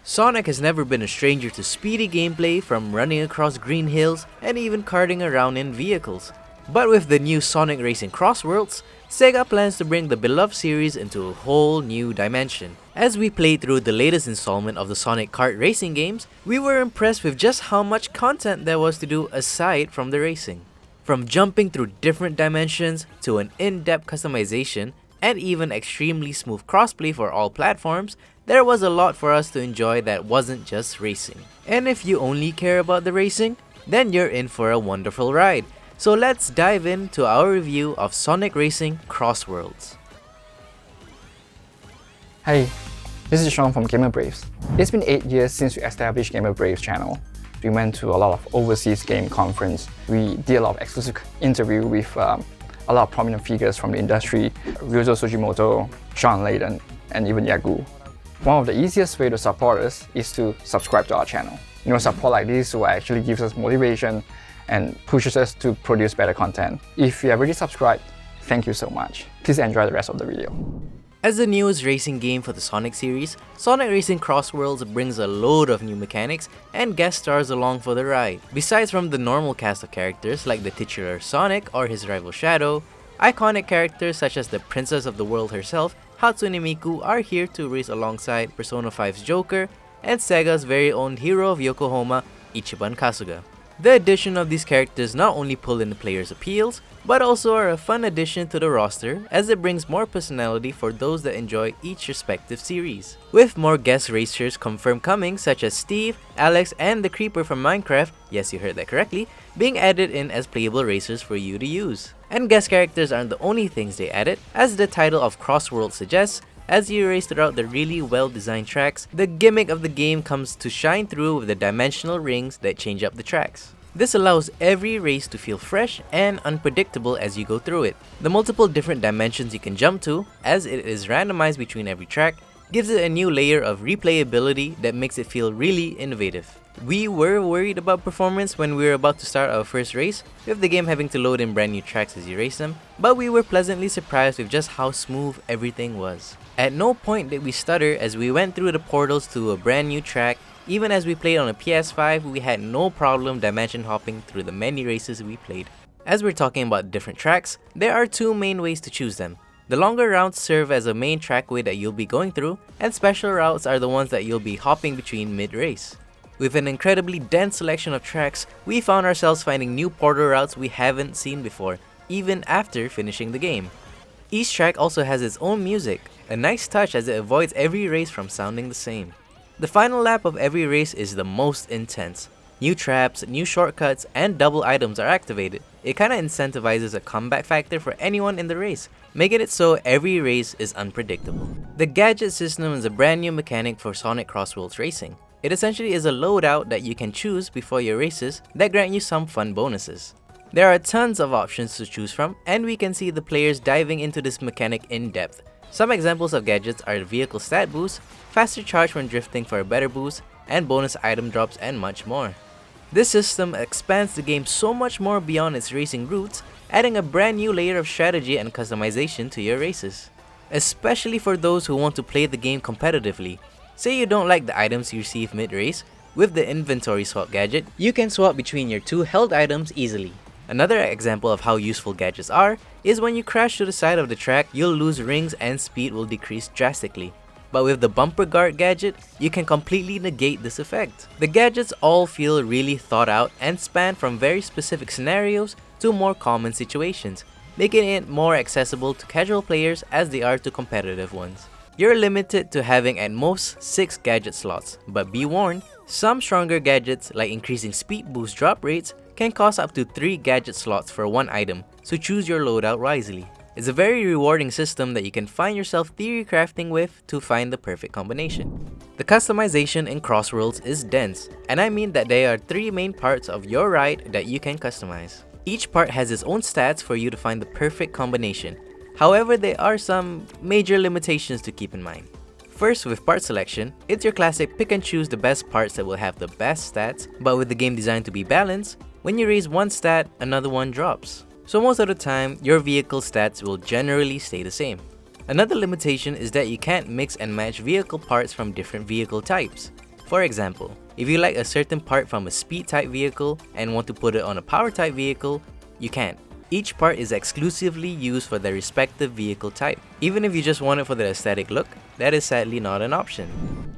Sonic has never been a stranger to speedy gameplay, from running across green hills and even karting around in vehicles. But with the new Sonic Racing Crossworlds, Sega plans to bring the beloved series into a whole new dimension. As we played through the latest installment of the Sonic Kart racing games, we were impressed with just how much content there was to do aside from the racing. From jumping through different dimensions to an in-depth customization and even extremely smooth crossplay for all platforms, there was a lot for us to enjoy that wasn't just racing. And if you only care about the racing, then you're in for a wonderful ride. So let's dive into our review of Sonic Racing Crossworlds. Hey, this is Sean from GamerBraves. It's been 8 years since we established GamerBraves channel. We went to a lot of overseas game conference. We did a lot of exclusive interview with a lot of prominent figures from the industry, Ryuzo Sugimoto, Sean Layden, and even Yagu. One of the easiest way to support us is to subscribe to our channel. Support like this will actually gives us motivation and pushes us to produce better content. If you have already subscribed, thank you so much. Please enjoy the rest of the video. As the newest racing game for the Sonic series, Sonic Racing Crossworlds brings a load of new mechanics and guest stars along for the ride. Besides from the normal cast of characters like the titular Sonic or his rival Shadow, iconic characters such as the Princess of the World herself, Hatsune Miku, are here to race alongside Persona 5's Joker and Sega's very own hero of Yokohama, Ichiban Kasuga. The addition of these characters not only pull in the players' appeals, but also are a fun addition to the roster, as it brings more personality for those that enjoy each respective series. With more guest racers confirmed coming, such as Steve, Alex, and the Creeper from Minecraft, yes, you heard that correctly, being added in as playable racers for you to use. And guest characters aren't the only things they added, as the title of Crossworld suggests. As you race throughout the really well-designed tracks, the gimmick of the game comes to shine through with the dimensional rings that change up the tracks. This allows every race to feel fresh and unpredictable as you go through it. The multiple different dimensions you can jump to, as it is randomized between every track, gives it a new layer of replayability that makes it feel really innovative. We were worried about performance when we were about to start our first race, with the game having to load in brand new tracks as you race them, but we were pleasantly surprised with just how smooth everything was. At no point did we stutter as we went through the portals to a brand new track. Even as we played on a PS5, we had no problem dimension hopping through the many races we played. As we're talking about different tracks, there are two main ways to choose them. The longer routes serve as a main trackway that you'll be going through, and special routes are the ones that you'll be hopping between mid-race. With an incredibly dense selection of tracks, we found ourselves finding new portal routes we haven't seen before, even after finishing the game. Each track also has its own music, a nice touch as it avoids every race from sounding the same. The final lap of every race is the most intense. New traps, new shortcuts, and double items are activated. It kinda incentivizes a comeback factor for anyone in the race, making it so every race is unpredictable. The gadget system is a brand new mechanic for Sonic Crossworlds Racing. It essentially is a loadout that you can choose before your races that grant you some fun bonuses. There are tons of options to choose from, and we can see the players diving into this mechanic in depth. Some examples of gadgets are the vehicle stat boost, faster charge when drifting for a better boost, and bonus item drops, and much more. This system expands the game so much more beyond its racing roots, adding a brand new layer of strategy and customization to your races. Especially for those who want to play the game competitively. Say you don't like the items you receive mid-race, with the inventory swap gadget, you can swap between your two held items easily. Another example of how useful gadgets are is when you crash to the side of the track, you'll lose rings and speed will decrease drastically. But with the bumper guard gadget, you can completely negate this effect. The gadgets all feel really thought out and span from very specific scenarios to more common situations, making it more accessible to casual players as they are to competitive ones. You're limited to having at most 6 gadget slots, but be warned, some stronger gadgets like increasing speed boost drop rates can cost up to 3 gadget slots for one item, so choose your loadout wisely. It's a very rewarding system that you can find yourself theory crafting with to find the perfect combination. The customization in Crossworlds is dense, and I mean that there are 3 main parts of your ride that you can customize. Each part has its own stats for you to find the perfect combination. However, there are some major limitations to keep in mind. First, with part selection, it's your classic pick and choose the best parts that will have the best stats, but with the game designed to be balanced, when you raise one stat, another one drops. So most of the time, your vehicle stats will generally stay the same. Another limitation is that you can't mix and match vehicle parts from different vehicle types. For example, if you like a certain part from a speed type vehicle and want to put it on a power type vehicle, you can't. Each part is exclusively used for their respective vehicle type. Even if you just want it for the aesthetic look, that is sadly not an option.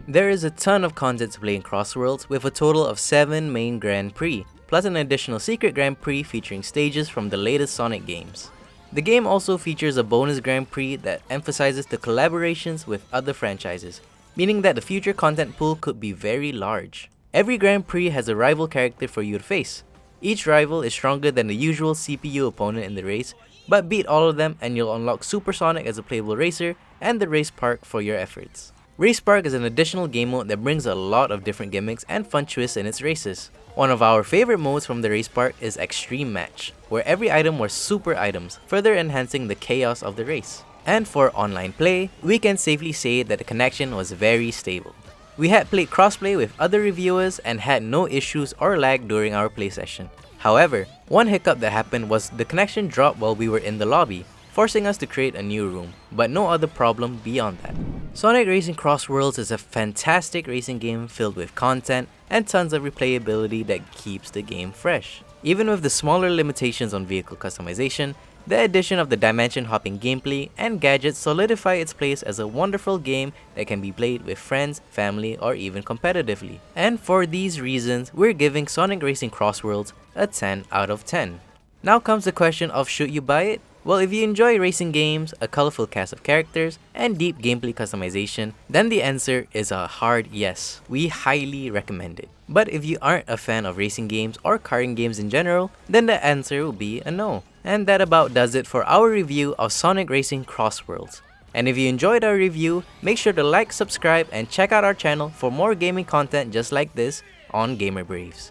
There is a ton of content to play in Crossworlds with a total of 7 main Grand Prix, plus an additional secret Grand Prix featuring stages from the latest Sonic games. The game also features a bonus Grand Prix that emphasizes the collaborations with other franchises, meaning that the future content pool could be very large. Every Grand Prix has a rival character for you to face. Each rival is stronger than the usual CPU opponent in the race, but beat all of them and you'll unlock Super Sonic as a playable racer and the Race Park for your efforts. Race Park is an additional game mode that brings a lot of different gimmicks and fun twists in its races. One of our favorite modes from the Race Park is Extreme Match, where every item was super items, further enhancing the chaos of the race. And for online play, we can safely say that the connection was very stable. We had played crossplay with other reviewers and had no issues or lag during our play session. However, one hiccup that happened was the connection dropped while we were in the lobby, forcing us to create a new room, but no other problem beyond that. Sonic Racing Crossworlds is a fantastic racing game filled with content and tons of replayability that keeps the game fresh. Even with the smaller limitations on vehicle customization, the addition of the dimension hopping gameplay and gadgets solidify its place as a wonderful game that can be played with friends, family, or even competitively. And for these reasons, we're giving Sonic Racing Crossworlds a 10 out of 10. Now comes the question of should you buy it? Well, if you enjoy racing games, a colorful cast of characters, and deep gameplay customization, then the answer is a hard yes. We highly recommend it. But if you aren't a fan of racing games or karting games in general, then the answer will be a no. And that about does it for our review of Sonic Racing Crossworlds. And if you enjoyed our review, make sure to like, subscribe, and check out our channel for more gaming content just like this on GamerBraves.